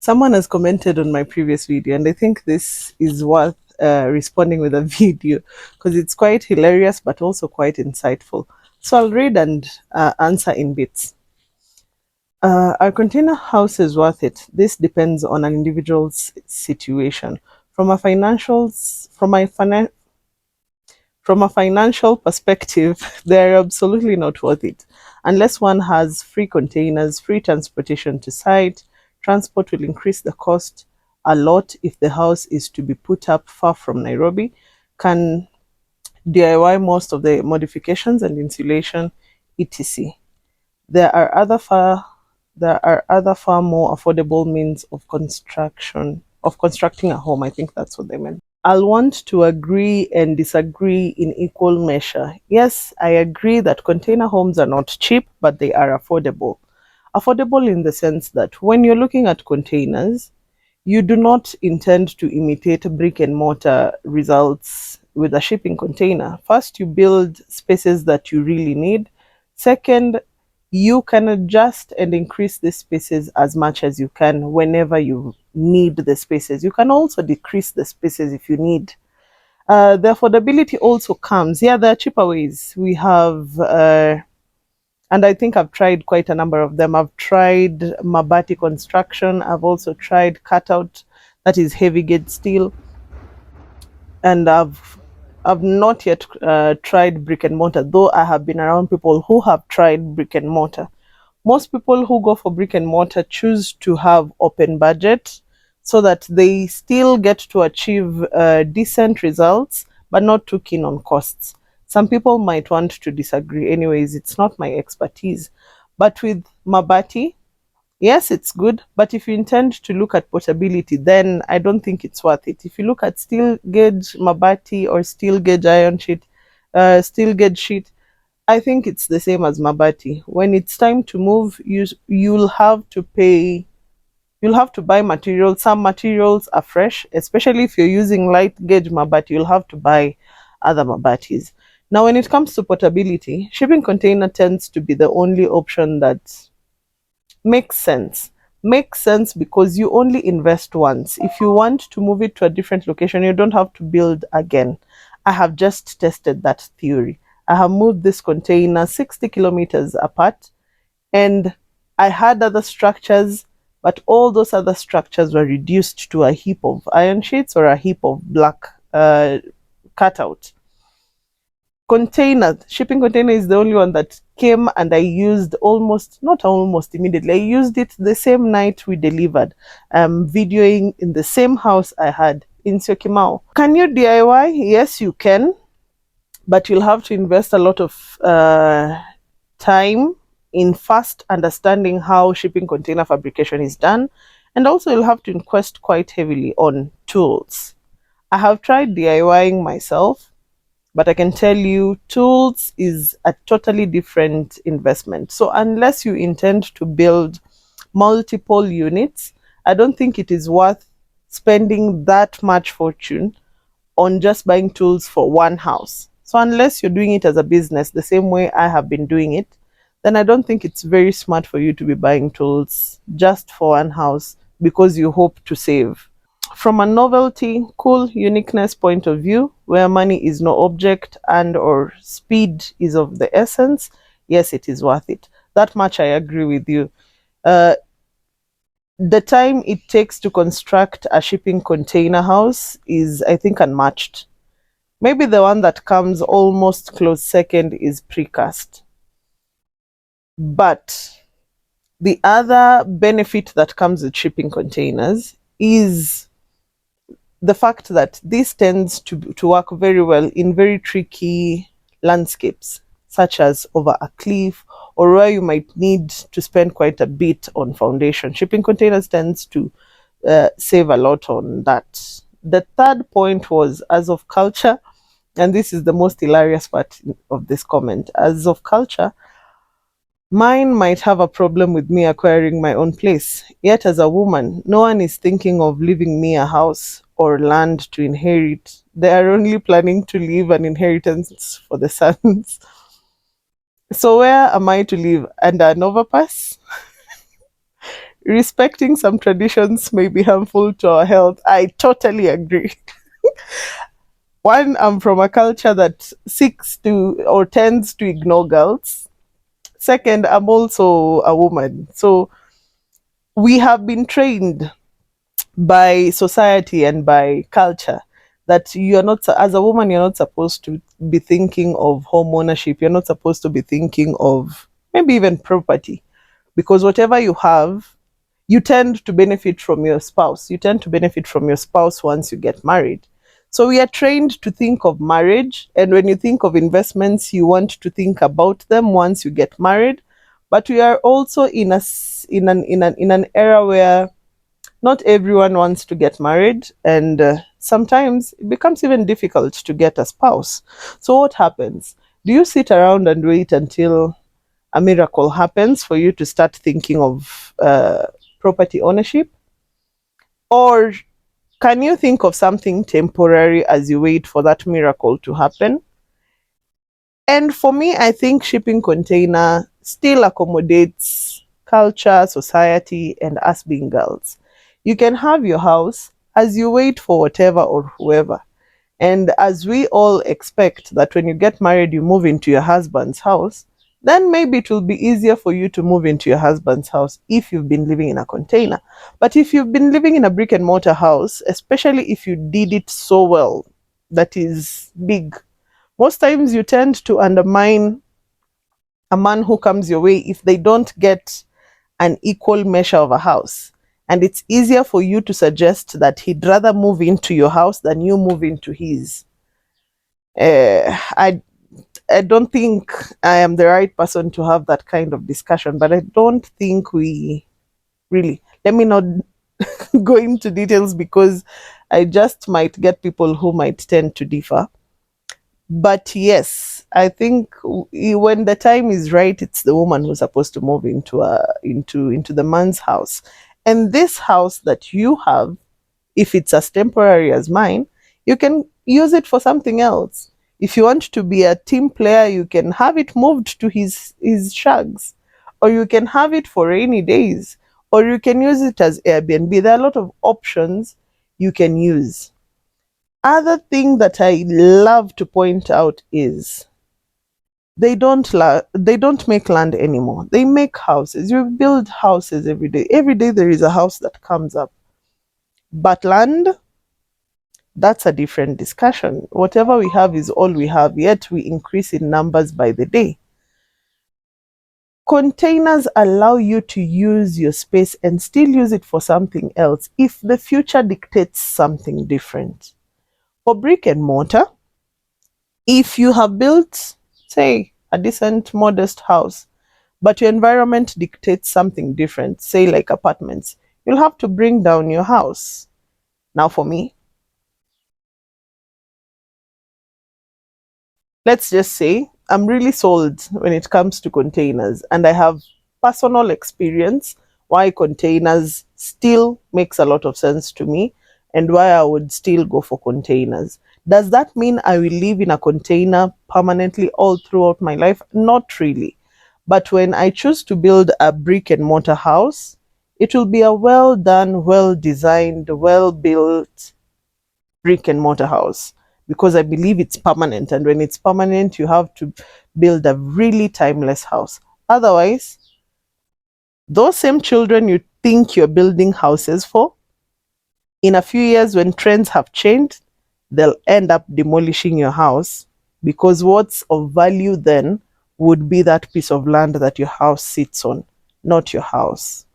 Someone has commented on my previous video, and I think this is worth responding with a video because it's quite hilarious but also quite insightful. So I'll read and answer in bits. Are container houses worth it? This depends on an individual's situation. From a financial perspective, they're absolutely not worth it. Unless one has free containers, free transportation to site, transport will increase the cost a lot if the house is to be put up far from Nairobi. Can DIY most of the modifications and insulation, etc. There are other far more affordable means of constructing a home. I think that's what they meant. I'll want to agree and disagree in equal measure. Yes, I agree that container homes are not cheap, but they are affordable. Affordable in the sense that when you're looking at containers, you do not intend to imitate brick and mortar results with a shipping container. First, you build spaces that you really need. Second, you can adjust and increase the spaces as much as you can whenever you need the spaces. You can also decrease the spaces if you need. The affordability also comes. Yeah, there are cheaper ways. We have, and I think I've tried quite a number of them. I've tried Mabati construction. I've also tried cutout, that is heavy gauge steel, and I've not yet tried brick and mortar, though I have been around people who have tried brick and mortar. Most people who go for brick and mortar choose to have open budget so that they still get to achieve decent results, but not too keen on costs. Some people might want to disagree. Anyways, it's not my expertise. But with Mabati, yes, it's good. But if you intend to look at portability, then I don't think it's worth it. If you look at steel gauge Mabati or steel gauge iron sheet, steel gauge sheet, I think it's the same as Mabati. When it's time to move, you'll have to pay. You'll have to buy materials. Some materials are fresh, especially if you're using light gauge Mabati. You'll have to buy other Mabatis. Now, when it comes to portability, shipping container tends to be the only option that makes sense. Makes sense because you only invest once. If you want to move it to a different location, you don't have to build again. I have just tested that theory. I have moved this container 60 kilometers apart, and I had other structures, but all those other structures were reduced to a heap of iron sheets or a heap of black cutout. Shipping container is the only one that came, and I used not almost immediately. I used it the same night we delivered. Videoing in the same house I had in Syokimau. Can you DIY? Yes, you can, but you'll have to invest a lot of time in first understanding how shipping container fabrication is done, and also you'll have to invest quite heavily on tools. I have tried DIYing myself, but I can tell you tools is a totally different investment. So unless you intend to build multiple units, I don't think it is worth spending that much fortune on just buying tools for one house. So unless you're doing it as a business the same way I have been doing it, then I don't think it's very smart for you to be buying tools just for one house because you hope to save. From a novelty, cool, uniqueness point of view, where money is no object and or speed is of the essence, yes, it is worth it. That much I agree with you. The time it takes to construct a shipping container house is, I think, unmatched. Maybe the one that comes almost close second is precast. But the other benefit that comes with shipping containers is the fact that this tends to work very well in very tricky landscapes, such as over a cliff or where you might need to spend quite a bit on foundation. Shipping containers tends to save a lot on that. The third point was as of culture, and this is the most hilarious part of this comment. As of culture, mine might have a problem with me acquiring my own place. Yet, as a woman, no one is thinking of leaving me a house or land to inherit. They are only planning to leave an inheritance for the sons. So, where am I to live? Under an overpass? respecting some traditions may be harmful to our health. I totally agree. One, I'm from a culture that seeks to or tends to ignore girls. Second, I'm also a woman. So we have been trained by society and by culture that you're not, as a woman, you're not supposed to be thinking of home ownership. You're not supposed to be thinking of maybe even property, because whatever you have, you tend to benefit from your spouse. You tend to benefit from your spouse once you get married. So we are trained to think of marriage, and when you think of investments, you want to think about them once you get married. But we are also in an era where not everyone wants to get married, and sometimes it becomes even difficult to get a spouse. So what happens? Do you sit around and wait until a miracle happens for you to start thinking of property ownership? Or can you think of something temporary as you wait for that miracle to happen? And for me, I think shipping container still accommodates culture, society, and us being girls. You can have your house as you wait for whatever or whoever. And as we all expect that when you get married, you move into your husband's house, then maybe it will be easier for you to move into your husband's house if you've been living in a container. But if you've been living in a brick and mortar house, especially if you did it so well, that is big, most times you tend to undermine a man who comes your way if they don't get an equal measure of a house. And it's easier for you to suggest that he'd rather move into your house than you move into his. I don't think I am the right person to have that kind of discussion, but I don't think we really. Let me not go into details because I just might get people who might tend to differ. But yes, I think when the time is right, it's the woman who's supposed to move into the man's house. And this house that you have, if it's as temporary as mine, you can use it for something else. If you want to be a team player, you can have it moved to his shags, or you can have it for rainy days, or you can use it as Airbnb. There are a lot of options you can use. Other thing that I love to point out is they don't make land anymore. They make houses. You build houses every day. Every day there is a house that comes up. But land, that's a different discussion. Whatever we have is all we have, yet we increase in numbers by the day. Containers allow you to use your space and still use it for something else if the future dictates something different. For brick and mortar, if you have built, say, a decent, modest house, but your environment dictates something different, say like apartments, you'll have to bring down your house. Now, for me, let's just say I'm really sold when it comes to containers, and I have personal experience why containers still makes a lot of sense to me and why I would still go for containers. Does that mean I will live in a container permanently all throughout my life? Not really. But when I choose to build a brick and mortar house, it will be a well done, well designed, well built brick and mortar house, because I believe it's permanent. And when it's permanent, you have to build a really timeless house. Otherwise, those same children you think you're building houses for, in a few years when trends have changed, they'll end up demolishing your house, because what's of value then would be that piece of land that your house sits on, not your house.